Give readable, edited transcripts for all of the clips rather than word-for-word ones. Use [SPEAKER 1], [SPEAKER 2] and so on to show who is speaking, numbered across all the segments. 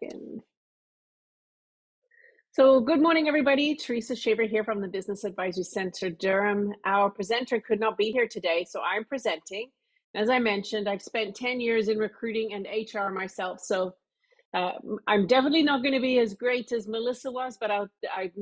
[SPEAKER 1] second. So good morning, everybody. Teresa Shaver here from the Business Advisory Center, Durham. Our presenter could not be here today, so I'm presenting. As I mentioned, I've spent 10 years in recruiting and HR myself, so I'm definitely not going to be as great as Melissa was, but I'm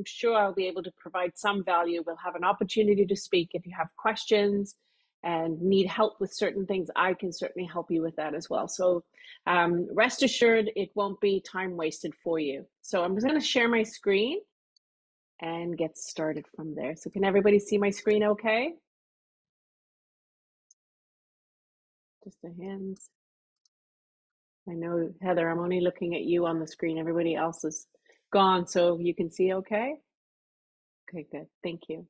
[SPEAKER 1] sure I'll be able to provide some value. We'll have an opportunity to speak. If you have questions and need help with certain things, I can certainly help you with that as well. So rest assured, it won't be time wasted for you. So I'm just going to share my screen and get started from there. So can everybody see my screen okay? Just a hands. I know, Heather, I'm only looking at you on the screen. Everybody else is gone, so you can see okay? Okay, good. Thank you.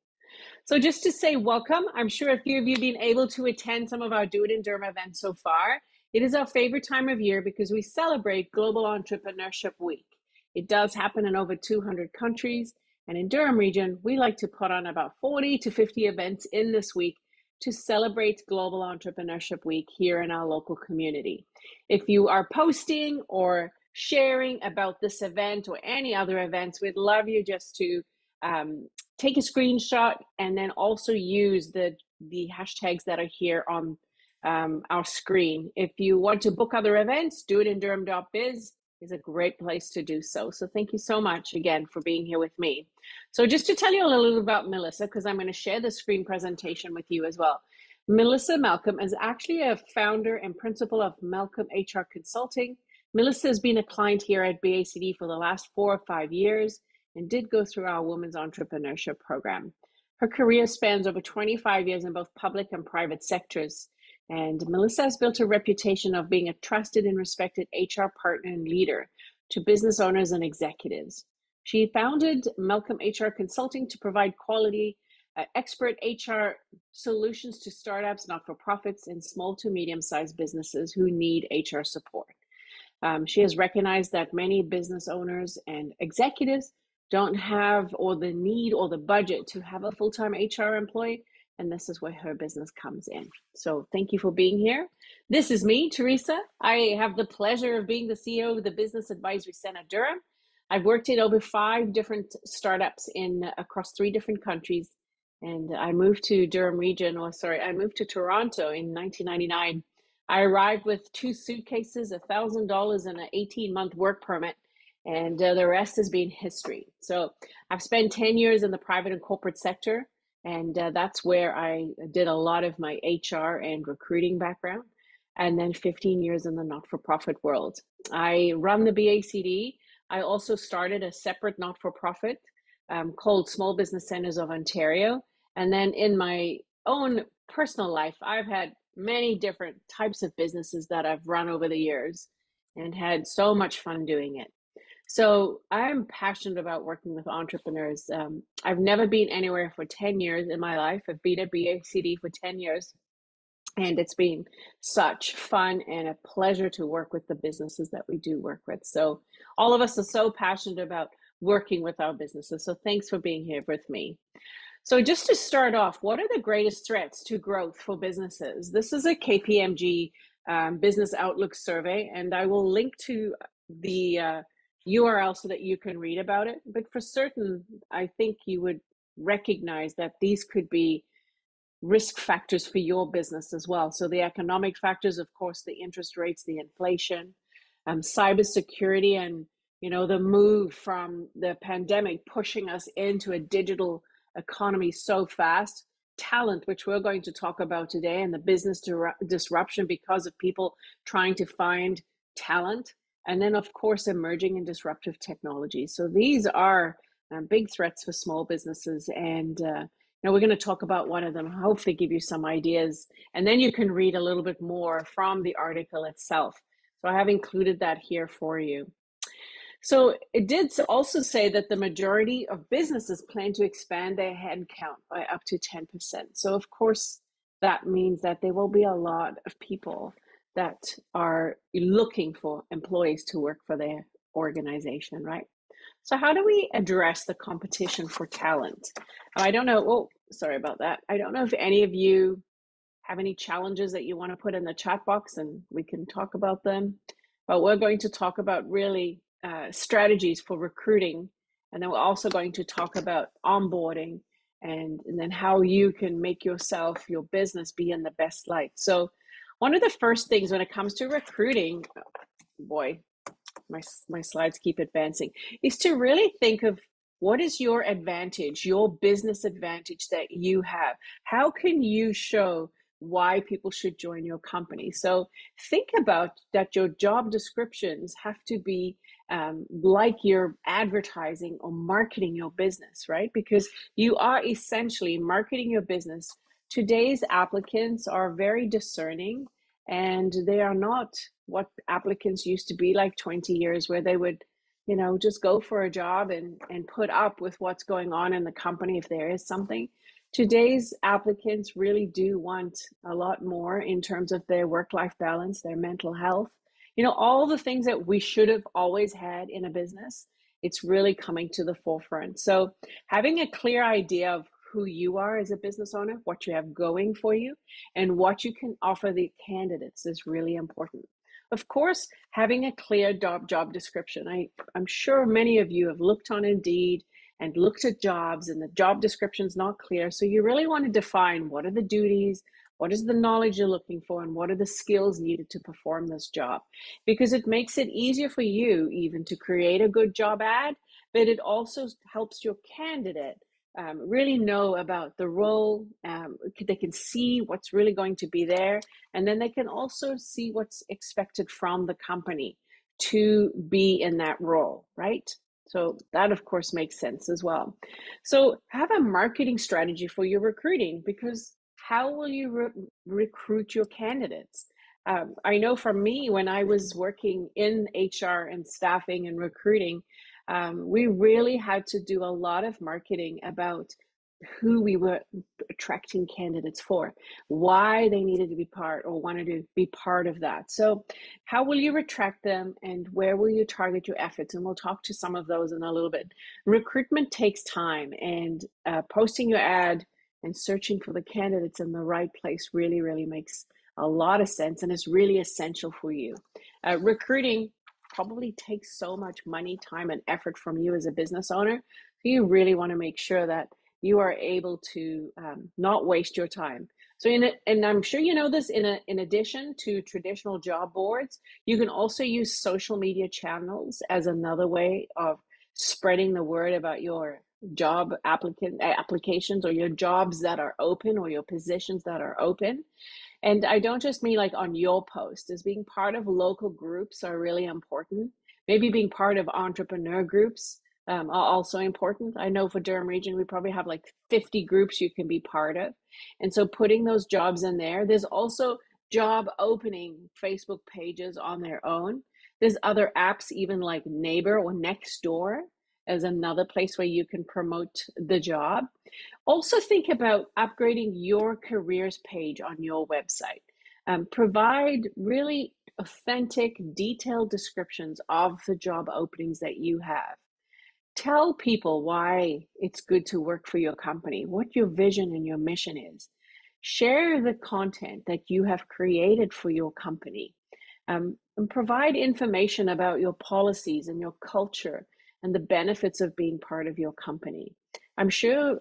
[SPEAKER 1] So just to say welcome, I'm sure a few of you have been able to attend some of our Do It In Durham events so far. It is our favorite time of year because we celebrate Global Entrepreneurship Week. It does happen in over 200 countries, and in Durham Region, we like to put on about 40 to 50 events in this week to celebrate Global Entrepreneurship Week here in our local community. If you are posting or sharing about this event or any other events, we'd love you just to take a screenshot and then also use the hashtags that are here on our screen. If you want to book other events, doitindurham.biz is a great place to do so. So thank you so much again for being here with me. So just to tell you a little about Melissa, because I'm going to share the screen presentation with you as well. Melissa Malcolm is actually a founder and principal of Malcolm HR Consulting. Melissa has been a client here at BACD for the last 4 or 5 years and did go through our Women's Entrepreneurship Program. Her career spans over 25 years in both public and private sectors. And Melissa has built a reputation of being a trusted and respected HR partner and leader to business owners and executives. She founded Malcolm HR Consulting to provide quality, expert HR solutions to startups, not-for-profits, and small to medium-sized businesses who need HR support. She has recognized that many business owners and executives don't have or the need or the budget to have a full-time HR employee, and this is where her business comes in. So thank you for being here. This is me, Teresa. I have the pleasure of being the CEO of the Business Advisory Center Durham. I've worked in over 5 different startups across 3 different countries, and I moved to Durham Region, I moved to Toronto in 1999. I arrived with 2 suitcases, $1,000, and an 18-month work permit, and the rest has been history. So I've spent 10 years in the private and corporate sector, and that's where I did a lot of my HR and recruiting background, and then 15 years in the not-for-profit world. I run the BACD. I also started a separate not-for-profit called Small Business Centers of Ontario. And then in my own personal life, I've had many different types of businesses that I've run over the years and had so much fun doing it. So I'm passionate about working with entrepreneurs. I've never been anywhere for 10 years in my life. I've been at BACD for 10 years, and it's been such fun and a pleasure to work with the businesses that we do work with. So all of us are so passionate about working with our businesses. So thanks for being here with me. So just to start off, what are the greatest threats to growth for businesses? This is a KPMG Business Outlook survey, and I will link to the URL so that you can read about it. But for certain, I think you would recognize that these could be risk factors for your business as well. So the economic factors, of course, the interest rates, the inflation, cybersecurity, and the move from the pandemic pushing us into a digital economy so fast. Talent, which we're going to talk about today, and the business disruption because of people trying to find talent. And then, of course, emerging and disruptive technologies. So these are big threats for small businesses. And we're going to talk about one of them, hopefully give you some ideas. And then you can read a little bit more from the article itself. So I have included that here for you. So it did also say that the majority of businesses plan to expand their headcount by up to 10%. So of course, that means that there will be a lot of people that are looking for employees to work for their organization, right? So how do we address the competition for talent? I don't know, sorry about that. I don't know if any of you have any challenges that you want to put in the chat box and we can talk about them. But we're going to talk about really strategies for recruiting. And then we're also going to talk about onboarding and then how you can make yourself, your business be in the best light. So one of the first things when it comes to recruiting, boy, my slides keep advancing, is to really think of what is your advantage, your business advantage that you have. How can you show why people should join your company? So think about that your job descriptions have to be like you're advertising or marketing your business, right? Because you are essentially marketing your business. Today's applicants are very discerning, and they are not what applicants used to be like 20 years, where they would, just go for a job and put up with what's going on in the company if there is something. Today's applicants really do want a lot more in terms of their work-life balance, their mental health, all the things that we should have always had in a business. It's really coming to the forefront. So having a clear idea of who you are as a business owner, what you have going for you, and what you can offer the candidates is really important. Of course, having a clear job description. I'm sure many of you have looked on Indeed and looked at jobs, and the job description is not clear. So you really want to define what are the duties, what is the knowledge you're looking for, and what are the skills needed to perform this job? Because it makes it easier for you even to create a good job ad, but it also helps your candidate really know about the role. They can see what's really going to be there, and then they can also see what's expected from the company to be in that role, right? So that, of course, makes sense as well. So have a marketing strategy for your recruiting, because how will you recruit your candidates? I know for me, when I was working in HR and staffing and recruiting, we really had to do a lot of marketing about who we were attracting candidates for, why they needed to be part or wanted to be part of that. So how will you attract them, and where will you target your efforts? And we'll talk to some of those in a little bit. Recruitment takes time, and posting your ad and searching for the candidates in the right place really, really makes a lot of sense, and is really essential for you. Recruiting probably takes so much money, time, and effort from you as a business owner. So you really want to make sure that you are able to not waste your time. So and I'm sure you know this, in addition to traditional job boards, you can also use social media channels as another way of spreading the word about your job applications, or your jobs that are open, or your positions that are open. And I don't just mean like on your post, as being part of local groups are really important. Maybe being part of entrepreneur groups are also important. I know for Durham Region, we probably have like 50 groups you can be part of. And so putting those jobs in there. There's also job opening Facebook pages on their own. There's other apps, even like Neighbor or Nextdoor, as another place where you can promote the job. Also think about upgrading your careers page on your website. Provide really authentic, detailed descriptions of the job openings that you have. Tell people why it's good to work for your company, what your vision and your mission is. Share the content that you have created for your company. And provide information about your policies and your culture and the benefits of being part of your company. I'm sure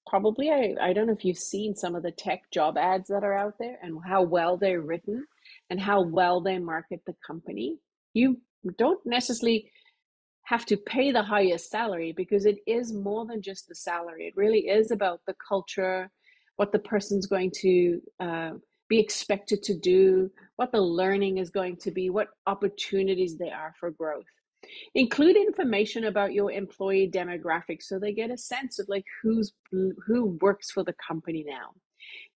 [SPEAKER 1] probably, I don't know if you've seen some of the tech job ads that are out there, and how well they're written and how well they market the company. You don't necessarily have to pay the highest salary, because it is more than just the salary. It really is about the culture, what the person's going to be expected to do, what the learning is going to be, what opportunities there are for growth. Include information about your employee demographics, so they get a sense of like who works for the company now.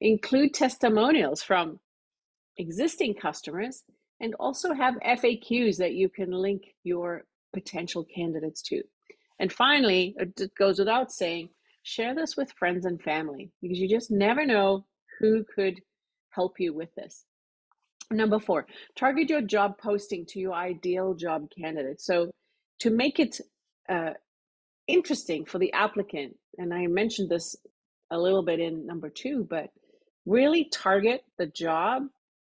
[SPEAKER 1] Include testimonials from existing customers, and also have FAQs that you can link your potential candidates to. And finally, it goes without saying, share this with friends and family, because you just never know who could help you with this. Number 4, target your job posting to your ideal job candidate. So to make it interesting for the applicant, and I mentioned this a little bit in number 2, but really target the job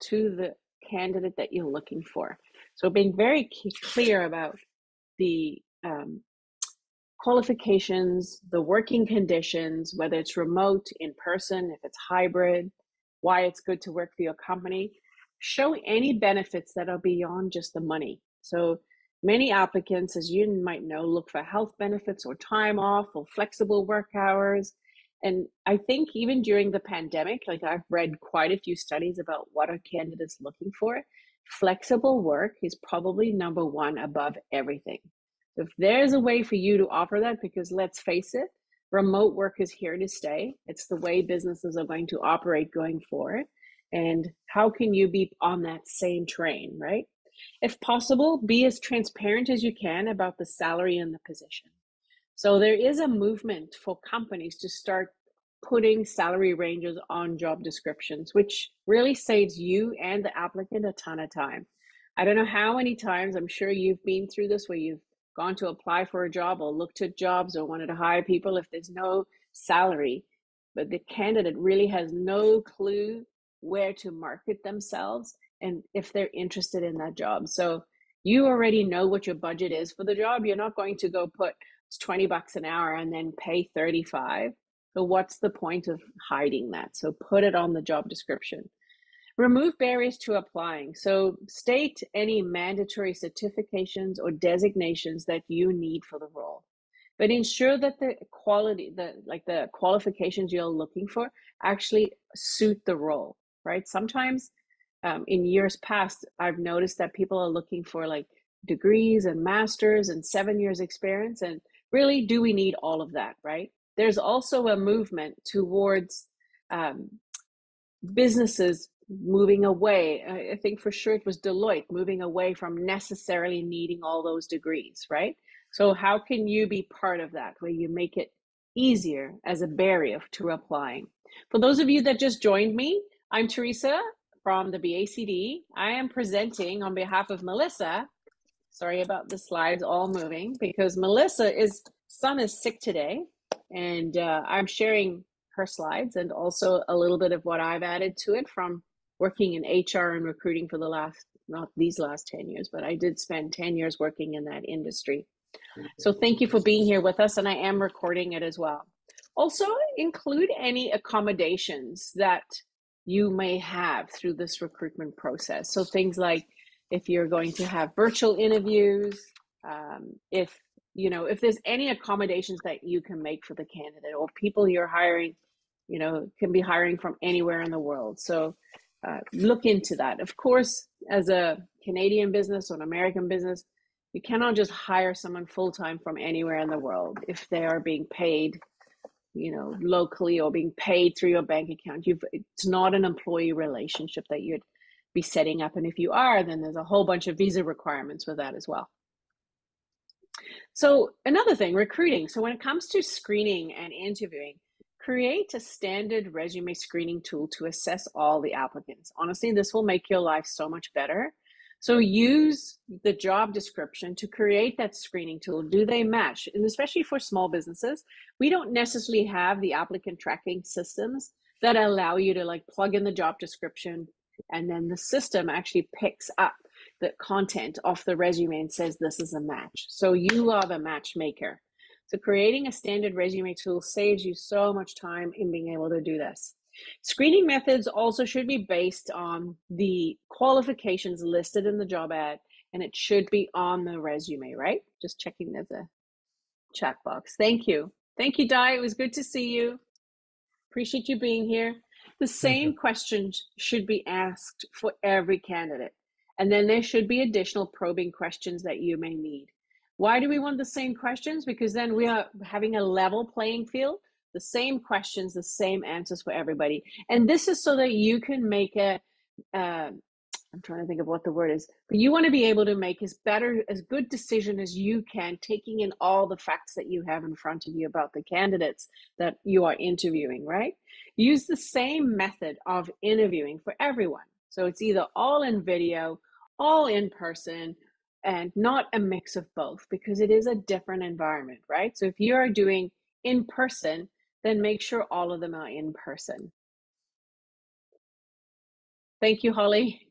[SPEAKER 1] to the candidate that you're looking for. So being very clear about the qualifications, the working conditions, whether it's remote, in person, if it's hybrid, why it's good to work for your company. Show any benefits that are beyond just the money. So many applicants, as you might know, look for health benefits or time off or flexible work hours. And I think even during the pandemic, like I've read quite a few studies about what are candidates looking for. Flexible work is probably number one above everything. If there's a way for you to offer that, because let's face it, remote work is here to stay. It's the way businesses are going to operate going forward. And how can you be on that same train, right? If possible, be as transparent as you can about the salary and the position. So there is a movement for companies to start putting salary ranges on job descriptions, which really saves you and the applicant a ton of time. I don't know how many times, I'm sure you've been through this, where you've gone to apply for a job or looked at jobs or wanted to hire people if there's no salary, but the candidate really has no clue where to market themselves and if they're interested in that job. So you already know what your budget is for the job. You're not going to go put it's $20 an hour and then pay 35. So what's the point of hiding that? So put it on the job description. Remove barriers to applying. So state any mandatory certifications or designations that you need for the role, but ensure that the quality, the qualifications you're looking for actually suit the role, right? Sometimes in years past, I've noticed that people are looking for like degrees and masters and 7 years experience. And really, do we need all of that, right? There's also a movement towards businesses moving away. I think for sure it was Deloitte moving away from necessarily needing all those degrees, right? So how can you be part of that, where you make it easier as a barrier to applying? For those of you that just joined me, I'm Teresa from the BACD. I am presenting on behalf of Melissa. Sorry about the slides all moving, because Melissa's son is sick today, and I'm sharing her slides and also a little bit of what I've added to it from working in HR and recruiting for the last, not these last 10 years, but I did spend 10 years working in that industry. So thank you for being here with us, and I am recording it as well. Also, include any accommodations that you may have through this recruitment process. So things like if you're going to have virtual interviews, if there's any accommodations that you can make for the candidate, or people you're hiring, can be hiring from anywhere in the world. So look into that. Of course, as a Canadian business or an American business, you cannot just hire someone full-time from anywhere in the world if they are being paid, locally or being paid through your bank account. It's not an employee relationship that you'd be setting up. And if you are, then there's a whole bunch of visa requirements with that as well. So another thing, recruiting. So when it comes to screening and interviewing, create a standard resume screening tool to assess all the applicants. Honestly, this will make your life so much better. So use the job description to create that screening tool. Do they match? And especially for small businesses, we don't necessarily have the applicant tracking systems that allow you to plug in the job description, and then the system actually picks up the content off the resume and says this is a match. So you are the matchmaker. So creating a standard resume tool saves you so much time in being able to do this. Screening methods also should be based on the qualifications listed in the job ad, and it should be on the resume, right? Just checking there's a chat box. Thank you. Thank you, Di. It was good to see you. Appreciate you being here. The same questions should be asked for every candidate. And then there should be additional probing questions that you may need. Why do we want the same questions? Because then we are having a level playing field, the same questions, the same answers for everybody. And this is so that you can make I'm trying to think of what the word is, but you want to be able to make as good decision as you can, taking in all the facts that you have in front of you about the candidates that you are interviewing, right? Use the same method of interviewing for everyone. So it's either all in video, all in person, and not a mix of both, because it is a different environment, right? So if you are doing in person, then make sure all of them are in person. Thank you, Holly.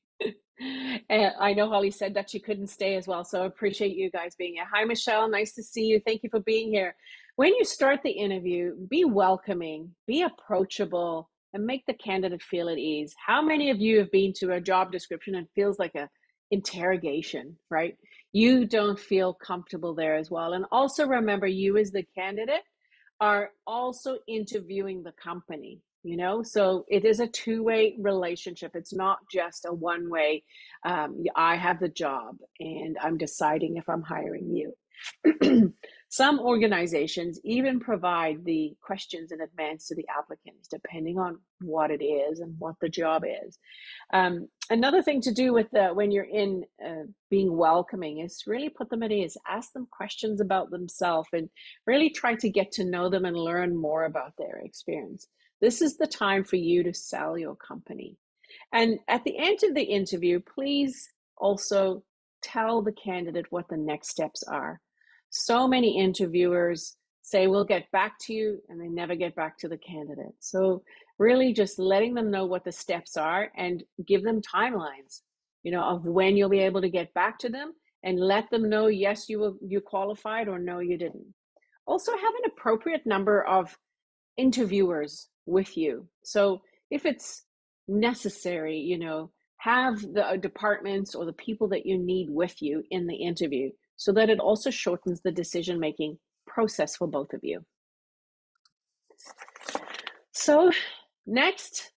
[SPEAKER 1] And I know Holly said that she couldn't stay as well, so I appreciate you guys being here. Hi, Michelle. Nice to see you. Thank you for being here. When you start the interview, be welcoming, be approachable, and make the candidate feel at ease. How many of you have been to a job description and feels like a interrogation, right? You don't feel comfortable there as well. And also remember, you as the candidate are also interviewing the company, so it is a two-way relationship. It's not just a one-way. I have the job and I'm deciding if I'm hiring you. Some organizations even provide the questions in advance to the applicants, depending on what it is and what the job is. Another thing to do with when you're in being welcoming is really put them at ease. Ask them questions about themselves and really try to get to know them and learn more about their experience. This is the time for you to sell your company. And at the end of the interview, please also tell the candidate what the next steps are. So many interviewers say, we'll get back to you, and they never get back to the candidate. So really just letting them know what the steps are and give them timelines, of when you'll be able to get back to them, and let them know, yes, you qualified, or no, you didn't. Also have an appropriate number of interviewers with you. So if it's necessary, have the departments or the people that you need with you in the interview, so that it also shortens the decision-making process for both of you. So next,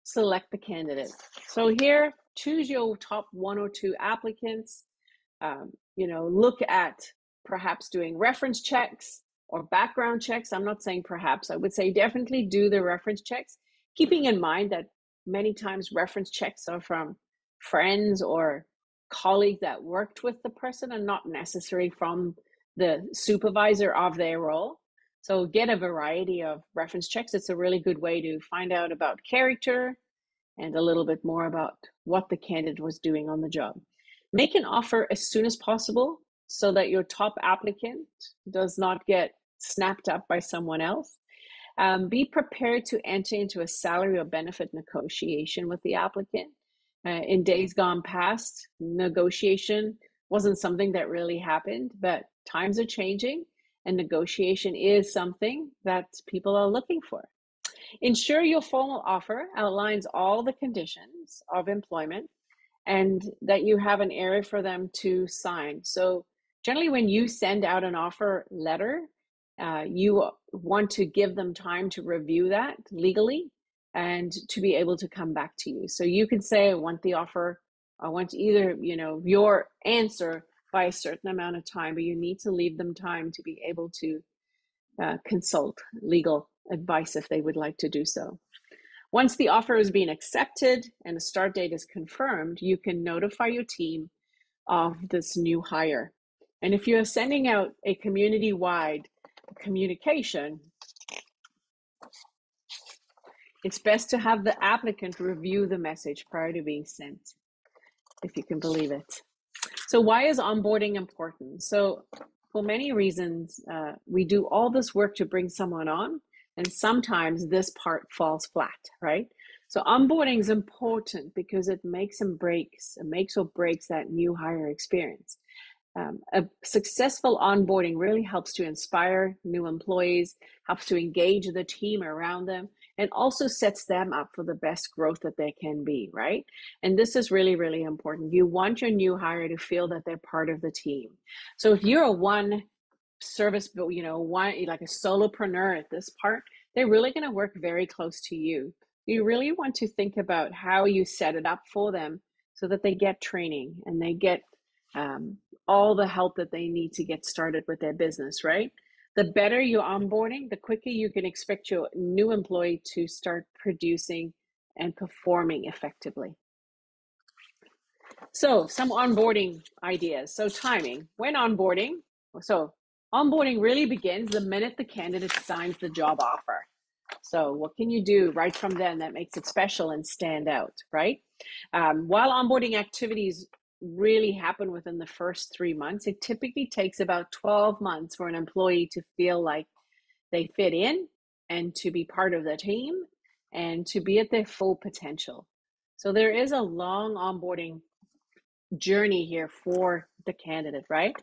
[SPEAKER 1] select the candidate. So here, choose your top 1 or 2 applicants. Look at perhaps doing reference checks or background checks. I'm not saying perhaps, I would say definitely do the reference checks, keeping in mind that many times reference checks are from friends or colleagues that worked with the person and not necessarily from the supervisor of their role. So get a variety of reference checks. It's a really good way to find out about character and a little bit more about what the candidate was doing on the job. Make an offer as soon as possible so that your top applicant does not get snapped up by someone else. Be prepared to enter into a salary or benefit negotiation with the applicant. In days gone past, negotiation wasn't something that really happened, but times are changing, and negotiation is something that people are looking for. Ensure your formal offer outlines all the conditions of employment and that you have an area for them to sign. So generally when you send out an offer letter, you want to give them time to review that legally and to be able to come back to you. So you can say, I want the offer, I want either, your answer by a certain amount of time, but you need to leave them time to be able to consult legal advice if they would like to do so. Once the offer has been accepted and a start date is confirmed, you can notify your team of this new hire. And if you're sending out a community-wide communication, it's best to have the applicant review the message prior to being sent, if you can believe it. So why is onboarding important? So for many reasons, we do all this work to bring someone on, and sometimes this part falls flat, right? So onboarding is important because it makes or breaks that new hire experience. A successful onboarding really helps to inspire new employees, helps to engage the team around them, and also sets them up for the best growth that they can be, right? And this is really, really important. You want your new hire to feel that they're part of the team. So if you're a one service, like a solopreneur at this part, they're really going to work very close to you. You really want to think about how you set it up for them so that they get training and they get all the help that they need to get started with their business, right? The better your onboarding, the quicker you can expect your new employee to start producing and performing effectively. So some onboarding ideas. So timing, when onboarding, onboarding really begins the minute the candidate signs the job offer. So what can you do right from then that makes it special and stand out, right? While onboarding activities really happen within the first 3 months, it typically takes about 12 months for an employee to feel like they fit in and to be part of the team and to be at their full potential. So there is a long onboarding journey here for the candidate, right?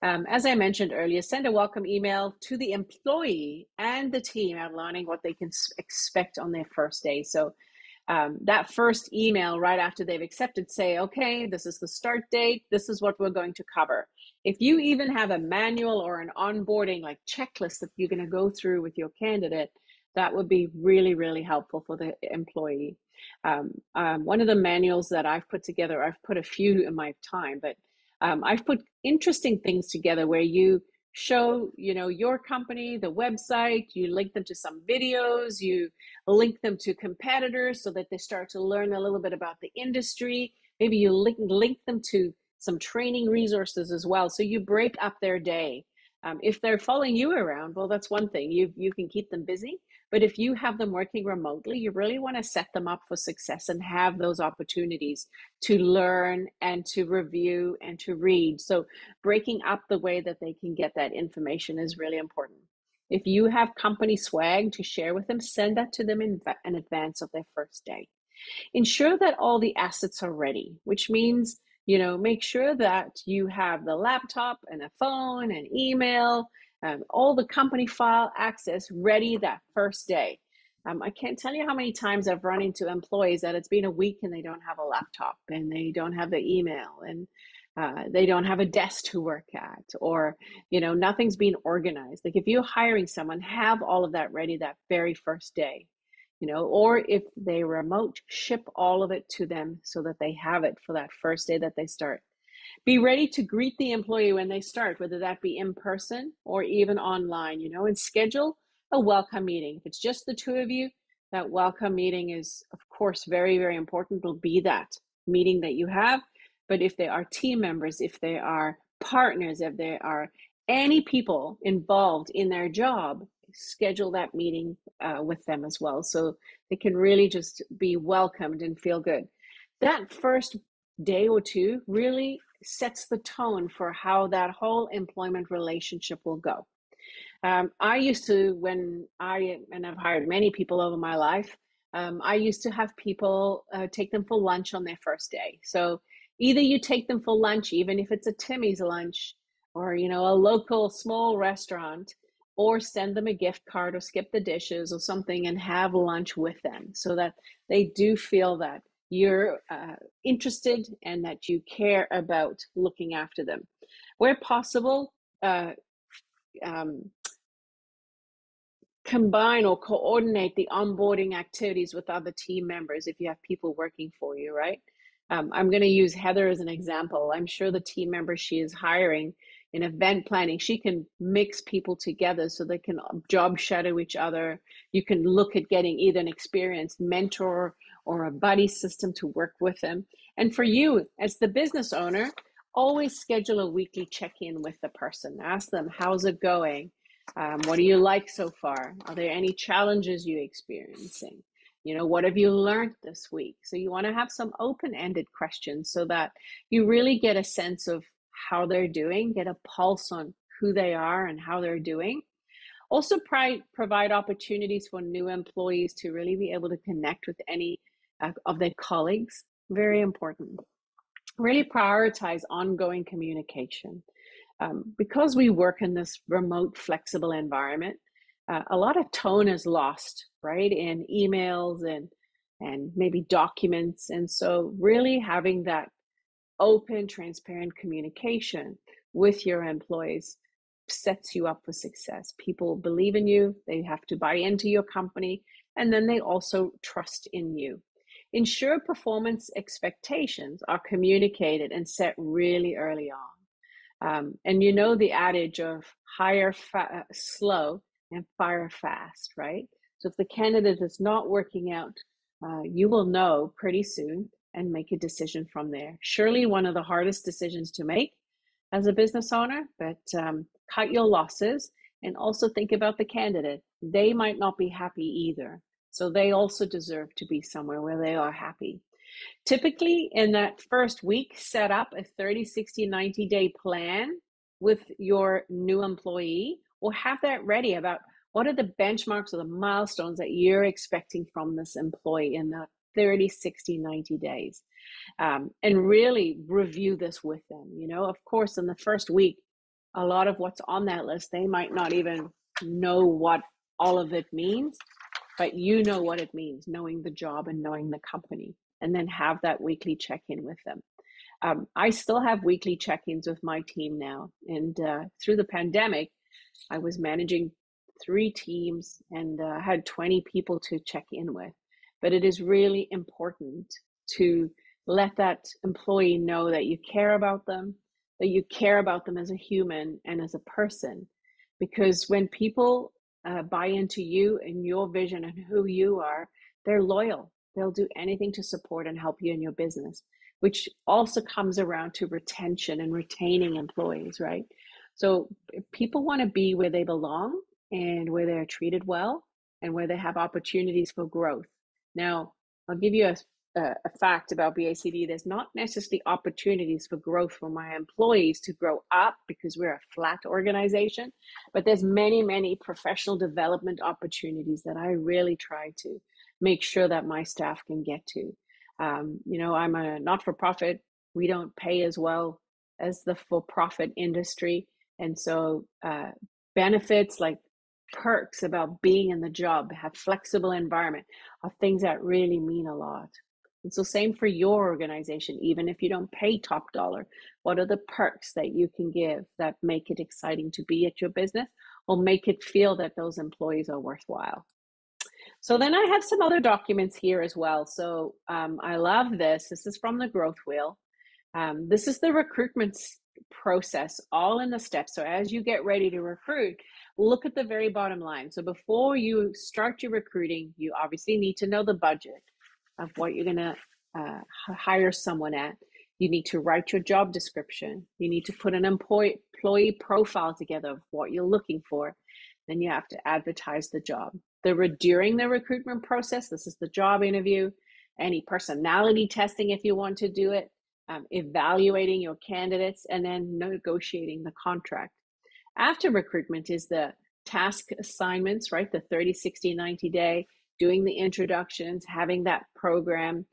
[SPEAKER 1] As I mentioned earlier, send a welcome email to the employee and the team outlining what they can expect on their first day. So that first email right after they've accepted, say, okay, this is the start date, this is what we're going to cover. If you even have a manual or an onboarding like checklist that you're going to go through with your candidate, that would be really, really helpful for the employee. One of the manuals that I've put together, I've put a few in my time, but I've put interesting things together where you show, your company, the website, you link them to some videos, you link them to competitors so that they start to learn a little bit about the industry. Maybe you link them to some training resources as well. So you break up their day. If they're following you around, well, that's one thing. You can keep them busy. But if you have them working remotely, you really want to set them up for success and have those opportunities to learn and to review and to read. So breaking up the way that they can get that information is really important. If you have company swag to share with them, send that to them in advance of their first day. Ensure that all the assets are ready, which means, make sure that you have the laptop and a phone and email, all the company file access ready that first day. I can't tell you how many times I've run into employees that it's been a week and they don't have a laptop and they don't have the email and they don't have a desk to work at, or, nothing's been organized. Like if you're hiring someone, have all of that ready that very first day. Or if they remote, ship all of it to them so that they have it for that first day that they start. Be ready to greet the employee when they start, whether that be in person or even online, and schedule a welcome meeting. If it's just the two of you, that welcome meeting is, of course, very, very important. It'll be that meeting that you have. But if they are team members, if they are partners, if there are any people involved in their job, schedule that meeting with them as well, so they can really just be welcomed and feel good. That first day or two really sets the tone for how that whole employment relationship will go. I used to, and I've hired many people over my life, I used to have people take them for lunch on their first day. So either you take them for lunch, even if it's a Timmy's lunch or, a local small restaurant, or send them a gift card or skip the dishes or something and have lunch with them so that they do feel that you're interested and that you care about looking after them. Where possible, combine or coordinate the onboarding activities with other team members if you have people working for you, right? I'm going to use Heather as an example. I'm sure the team member she is hiring in event planning, she can mix people together so they can job shadow each other. You can look at getting either an experienced mentor or a buddy system to work with them. And for you as the business owner, always schedule a weekly check-in with the person. Ask them, how's it going? What do you like so far? Are there any challenges you're experiencing? What have you learned this week? So you want to have some open-ended questions so that you really get a sense of how they're doing, get a pulse on who they are and how they're doing. Also provide opportunities for new employees to really be able to connect with any of their colleagues. Very important. Really prioritize ongoing communication. Because we work in this remote, flexible environment, a lot of tone is lost, right, in emails and maybe documents. And so really having that open, transparent communication with your employees sets you up for success. People believe in you, they have to buy into your company, and then they also trust in you. Ensure performance expectations are communicated and set really early on. And the adage of hire slow and fire fast, right? So if the candidate is not working out, you will know pretty soon and make a decision from there. Surely one of the hardest decisions to make as a business owner, but cut your losses and also think about the candidate. They might not be happy either. So they also deserve to be somewhere where they are happy. Typically, in that first week, set up a 30, 60, 90-day plan with your new employee, or have that ready about what are the benchmarks or the milestones that you're expecting from this employee in that 30, 60, 90 days. And really review this with them. You know, of course, in the first week, a lot of what's on that list, they might not even know what all of it means, but you know what it means, knowing the job and knowing the company, and then have that weekly check-in with them. I still have weekly check-ins with my team now. And through the pandemic, I was managing 3 teams and had 20 people to check in with. But it is really important to let that employee know that you care about them, that you care about them as a human and as a person. Because when people buy into you and your vision and who you are, they're loyal. They'll do anything to support and help you in your business, which also comes around to retention and retaining employees, right? So if people want to be where they belong and where they're treated well and where they have opportunities for growth. Now, I'll give you a fact about BACD. There's not necessarily opportunities for growth for my employees to grow up because we're a flat organization, but there's many, many professional development opportunities that I really try to make sure that my staff can get to. You know, I'm a not-for-profit. We don't pay as well as the for-profit industry. And so benefits like perks about being in the job, have flexible environment, are things that really mean a lot. And so same for your organization, even if you don't pay top dollar, what are the perks that you can give that make it exciting to be at your business or make it feel that those employees are worthwhile? So then I have some other documents here as well. So I love this. This is from the Growth Wheel. This is the recruitment process, all in the steps. So as you get ready to recruit, look at the very bottom line. So before you start your recruiting, you obviously need to know the budget of what you're going to hire someone at. You need to write your job description. You need to put an employee profile together of what you're looking for. Then you have to advertise the job. During the recruitment process, this is the job interview, any personality testing if you want to do it, evaluating your candidates, and then negotiating the contract. After recruitment is the task assignments, right? The 30, 60, 90 day, doing the introductions, having that program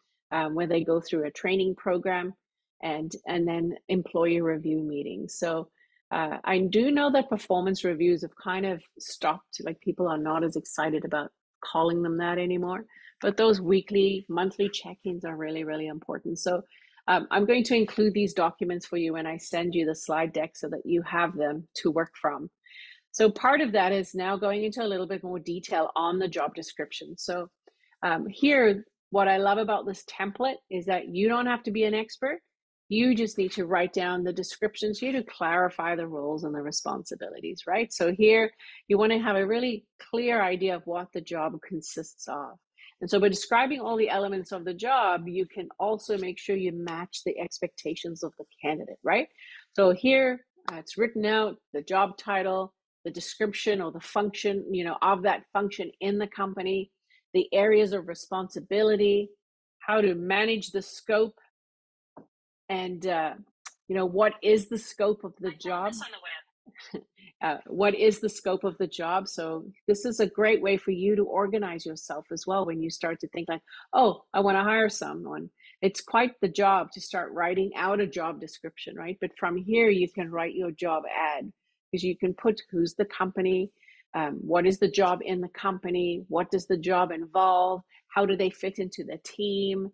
[SPEAKER 1] where they go through a training program, and then employee review meetings. So I do know that performance reviews have kind of stopped, like people are not as excited about calling them that anymore, but those weekly, monthly check-ins are really, really important. So I'm going to include these documents for you when I send you the slide deck so that you have them to work from. So part of that is now going into a little bit more detail on the job description. So here, what I love about this template is that you don't have to be an expert. You just need to write down the descriptions here to clarify the roles and the responsibilities, right? So here, you want to have a really clear idea of what the job consists of. And so by describing all the elements of the job, you can also make sure you match the expectations of the candidate, right? So here, it's written out, the job title, the description or the function, you know, of that function in the company, the areas of responsibility, how to manage the scope, and you know, what is the scope of the job? What is the scope of the job? So this is a great way for you to organize yourself as well when you start to think like, oh, I want to hire someone. It's quite the job to start writing out a job description, right? But from here, you can write your job ad because you can put who's the company, what is the job in the company, what does the job involve, how do they fit into the team,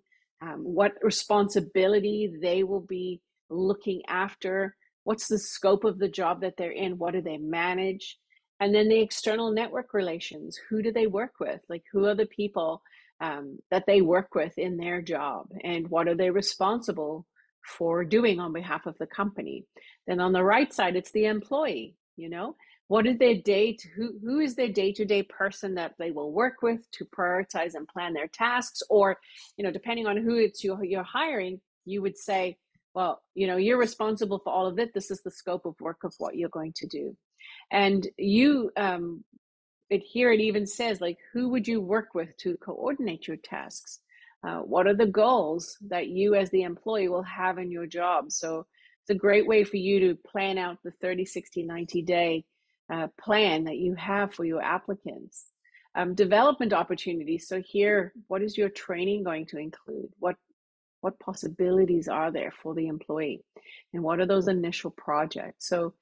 [SPEAKER 1] what responsibility they will be looking after, what's the scope of the job that they're in, what do they manage, and then the external network relations, who do they work with, like who are the people that they work with in their job, and what are they responsible for doing on behalf of the company. Then on the right side, it's the employee, you know, what is their who is their day-to-day person that they will work with to prioritize and plan their tasks, or, you know, depending on who it's you're hiring, you would say, well, you know, you're responsible for all of it. This is the scope of work of what you're going to do. And you, here it even says, like, who would you work with to coordinate your tasks? What are the goals that you as the employee will have in your job? So it's a great way for you to plan out the 30, 60, 90 day plan that you have for your applicants. Development opportunities. So here, what is your training going to include? What possibilities are there for the employee? And what are those initial projects? So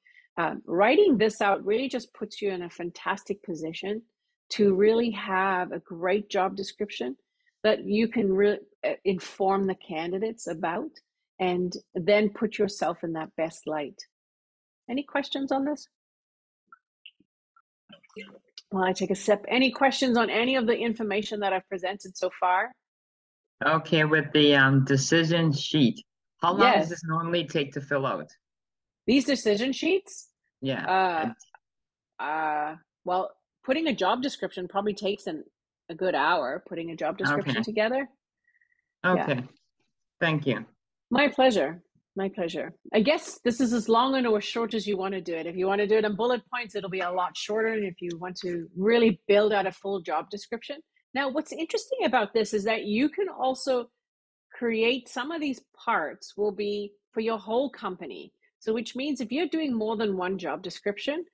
[SPEAKER 1] writing this out really just puts you in a fantastic position to really have a great job description that you can inform the candidates about, and then put yourself in that best light. Any questions on this? While I take a sip, any questions on any of the information that I've presented so far?
[SPEAKER 2] Okay, with the decision sheet, how long does
[SPEAKER 1] Yes.
[SPEAKER 2] this normally take to fill out?
[SPEAKER 1] These decision sheets?
[SPEAKER 2] Yeah.
[SPEAKER 1] Well, putting a job description probably takes a good hour, putting a job description
[SPEAKER 2] Okay.
[SPEAKER 1] together. Yeah.
[SPEAKER 2] Okay. Thank you.
[SPEAKER 1] My pleasure. My pleasure. I guess this is as long or as short as you want to do it. If you want to do it in bullet points, it'll be a lot shorter. And if you want to really build out a full job description. Now, what's interesting about this is that you can also create some of these parts will be for your whole company. So which means if you're doing more than one job description,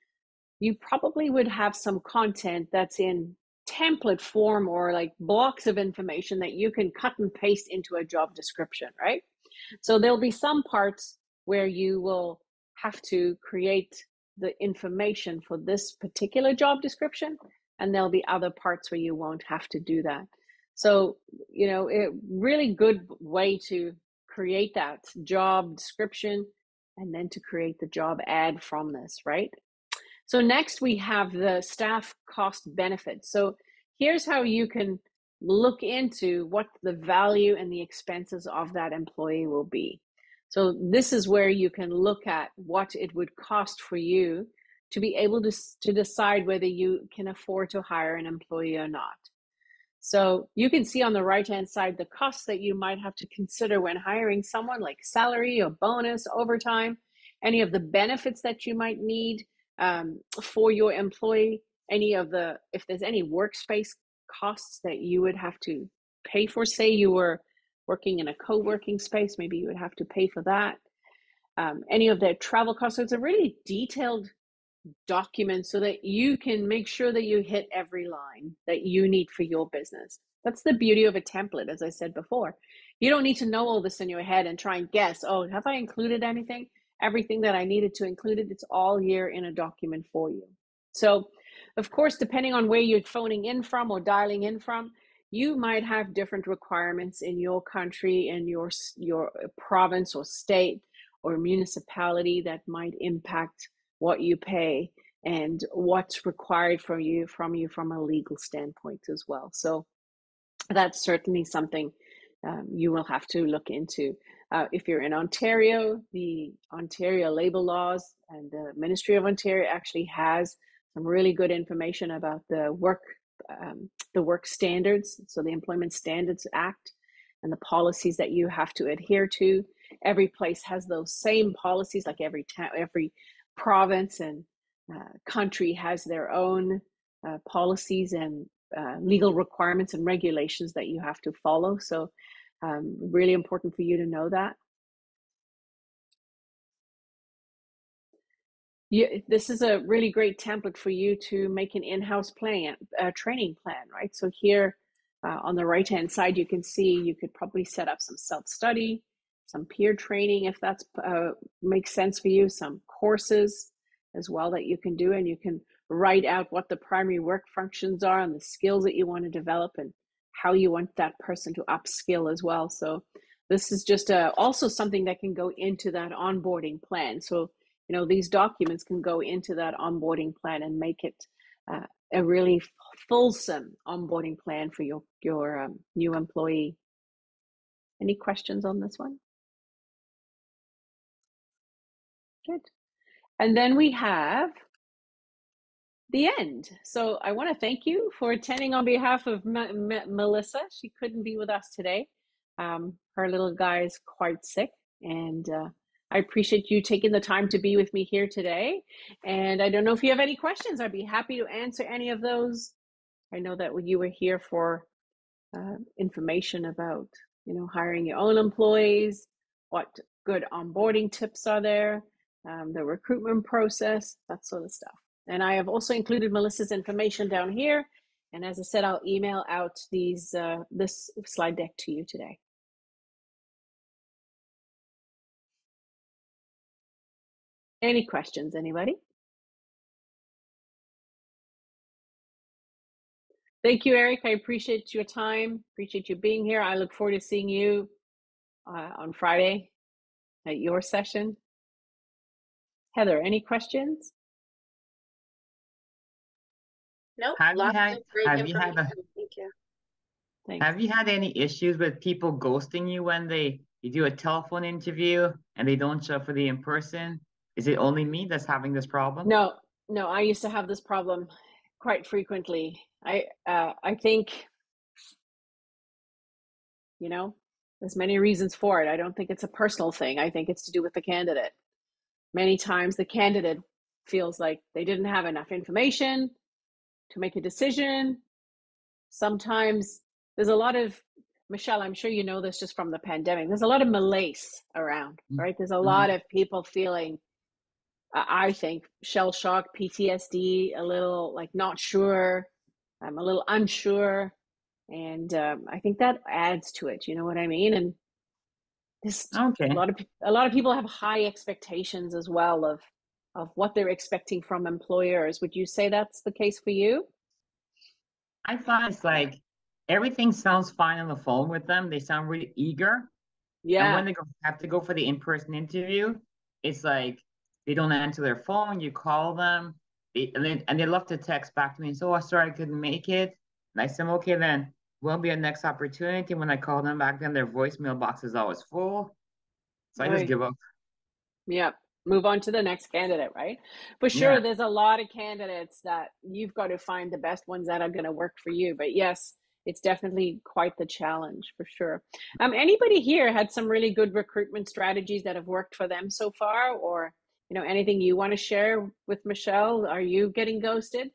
[SPEAKER 1] you probably would have some content that's in template form or like blocks of information that you can cut and paste into a job description, right? So there'll be some parts where you will have to create the information for this particular job description, and there'll be other parts where you won't have to do that. So, a really good way to create that job description and then to create the job ad from this, right? So next we have the staff cost benefits. So here's how you can look into what the value and the expenses of that employee will be. So this is where you can look at what it would cost for you to be able to decide whether you can afford to hire an employee or not. So you can see on the right-hand side the costs that you might have to consider when hiring someone, like salary or bonus, overtime, any of the benefits that you might need for your employee, if there's any workspace costs that you would have to pay for. Say you were working in a co-working space, maybe you would have to pay for that. Any of their travel costs. So it's a really detailed document so that you can make sure that you hit every line that you need for your business. That's the beauty of a template, as I said before. You don't need to know all this in your head and try and guess, oh, have I included anything? Everything that I needed to include it's all here in a document for you. So, of course, depending on where you're phoning in from or dialing in from, you might have different requirements in your country and your province or state or municipality that might impact what you pay and what's required from you from a legal standpoint as well. So that's certainly something you will have to look into. If you're in Ontario, the Ontario labor laws and the Ministry of Ontario actually has some really good information about the work standards, so the Employment Standards Act and the policies that you have to adhere to. Every place has those same policies, like every province and country has their own policies and legal requirements and regulations that you have to follow. So really important for you to know that. This is a really great template for you to make an in-house training plan, right? So here on the right-hand side, you can see you could probably set up some self-study, some peer training if that makes sense for you, some courses as well that you can do, and you can write out what the primary work functions are and the skills that you want to develop and how you want that person to upskill as well. So this is just also something that can go into that onboarding plan. So these documents can go into that onboarding plan and make it a really fulsome onboarding plan for your new employee. Any questions on this one? Good. And then we have the end. So I want to thank you for attending on behalf of Melissa. She couldn't be with us today. Her little guy is quite sick, and I appreciate you taking the time to be with me here today. And I don't know if you have any questions. I'd be happy to answer any of those. I know that you were here for information about, hiring your own employees, what good onboarding tips are there, the recruitment process, that sort of stuff. And I have also included Melissa's information down here And as I said, I'll email out this slide deck to you today. Any questions, anybody? Thank you, Eric. I appreciate your time. Appreciate you being here. I look forward to seeing you on Friday at your session. Heather, any questions?
[SPEAKER 3] Nope.
[SPEAKER 2] Have you had
[SPEAKER 3] Thank you.
[SPEAKER 1] Thanks.
[SPEAKER 2] Have you had any issues with people ghosting you when you do a telephone interview and they don't show up for the in-person? Is it only me that's having this problem?
[SPEAKER 1] No, I used to have this problem quite frequently. I think, there's many reasons for it. I don't think it's a personal thing. I think it's to do with the candidate. Many times the candidate feels like they didn't have enough information to make a decision. Sometimes there's a lot of, Michelle, I'm sure you know this just from the pandemic, there's a lot of malaise around, right? There's a lot of people feeling, I think, shell shock, PTSD, a little like not sure, I'm a little unsure. And I think that adds to it, you know what I mean? And
[SPEAKER 2] Okay.
[SPEAKER 1] a lot of people have high expectations as well of what they're expecting from employers. Would you say that's the case for you?
[SPEAKER 2] I find it's like everything sounds fine on the phone with them. They sound really eager. And when
[SPEAKER 1] Yeah.
[SPEAKER 2] they have to go for the in-person interview, it's like they don't answer their phone. You call them, and they love to text back to me and say, "Oh, sorry, I couldn't make it." And I said, "Okay, then will be a next opportunity." When I call them back, then their voicemail box is always full. So I just give up.
[SPEAKER 1] Yeah. Move on to the next candidate, right? For sure,
[SPEAKER 2] Yeah.
[SPEAKER 1] there's a lot of candidates that you've got to find the best ones that are going to work for you. But yes, it's definitely quite the challenge for sure. Anybody here had some really good recruitment strategies that have worked for them so far, or anything you want to share with Michelle? Are you getting ghosted?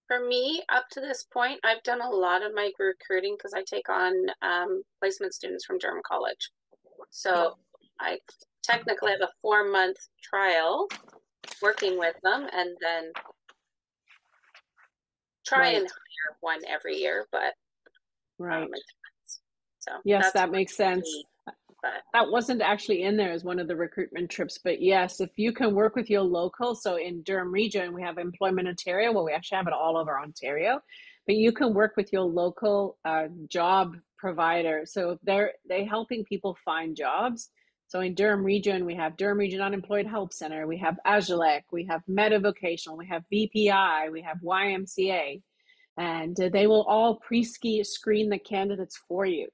[SPEAKER 3] For me, up to this point, I've done a lot of my recruiting because I take on placement students from Durham College. So I technically have a 4-month trial working with them and then try and hire one every year, but so
[SPEAKER 1] yes, that makes sense.
[SPEAKER 3] But
[SPEAKER 1] that wasn't actually in there as one of the recruitment trips, but yes, if you can work with your local, so in Durham Region, we have Employment Ontario. Well, we actually have it all over Ontario, but you can work with your local job provider. So they're helping people find jobs. So in Durham Region, we have Durham Region Unemployed Help Center, we have Agilec, we have Meta Vocational, we have VPI, we have YMCA, and they will all pre-screen the candidates for you.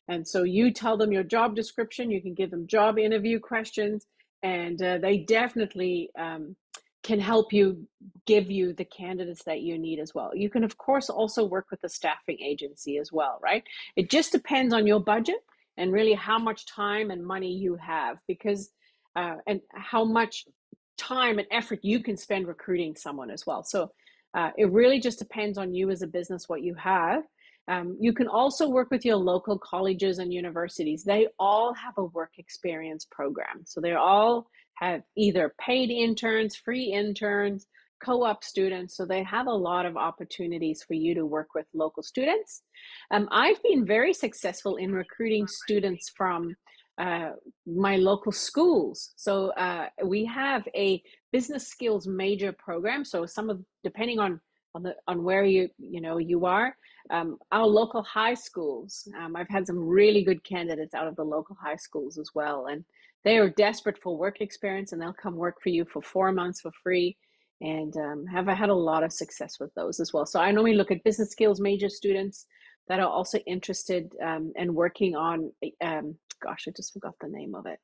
[SPEAKER 1] And so you tell them your job description, you can give them job interview questions, and they definitely can help you give you the candidates that you need as well. You can, of course, also work with a staffing agency as well, right? It just depends on your budget and really how much time and money you have, because and how much time and effort you can spend recruiting someone as well. So it really just depends on you as a business, what you have. You can also work with your local colleges and universities. They all have a work experience program. So they all have either paid interns, free interns, co-op students. So they have a lot of opportunities for you to work with local students. I've been very successful in recruiting students from my local schools. So we have a business skills major program. So depending on where you are, our local high schools, I've had some really good candidates out of the local high schools as well, and they are desperate for work experience, and they'll come work for you for 4 months for free, and have had a lot of success with those as well. So I normally look at business skills major students that are also interested and working on, gosh, I just forgot the name of it.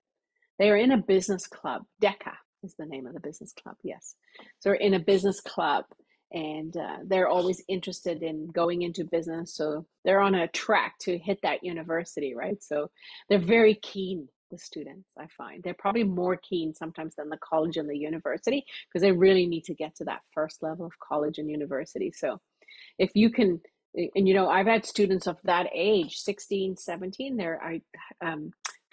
[SPEAKER 1] They are in a business club. DECA is the name of the business club, yes. So we're in a business club, and they're always interested in going into business. So they're on a track to hit that university, right? So they're very keen, the students, I find. They're probably more keen sometimes than the college and the university, because they really need to get to that first level of college and university. So if you can and I've had students of that age, 16, 17 there. I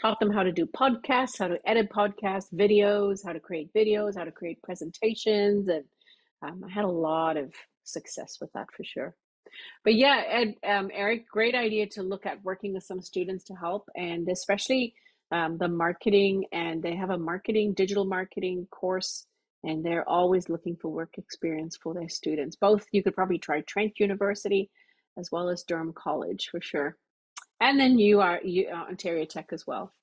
[SPEAKER 1] taught them how to do podcasts, how to edit podcasts, videos, how to create videos, how to create presentations. And I had a lot of success with that for sure. But yeah, Ed, Eric, great idea to look at working with some students to help, and especially the marketing, and they have a digital marketing course, and they're always looking for work experience for their students. Both, you could probably try Trent University as well as Durham College for sure. And then Ontario Tech as well.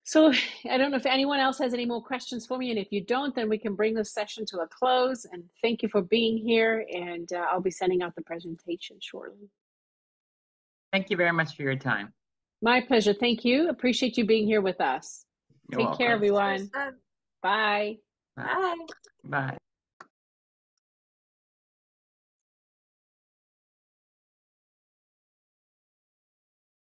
[SPEAKER 1] So I don't know if anyone else has any more questions for me, and if you don't, then we can bring this session to a close. And thank you for being here, and I'll be sending out the presentation shortly.
[SPEAKER 2] Thank you very much for your time.
[SPEAKER 1] My pleasure. Thank you. Appreciate you being here with us.
[SPEAKER 2] You're
[SPEAKER 1] Take care,
[SPEAKER 2] welcome.
[SPEAKER 1] everyone. Bye.
[SPEAKER 2] Bye. Bye.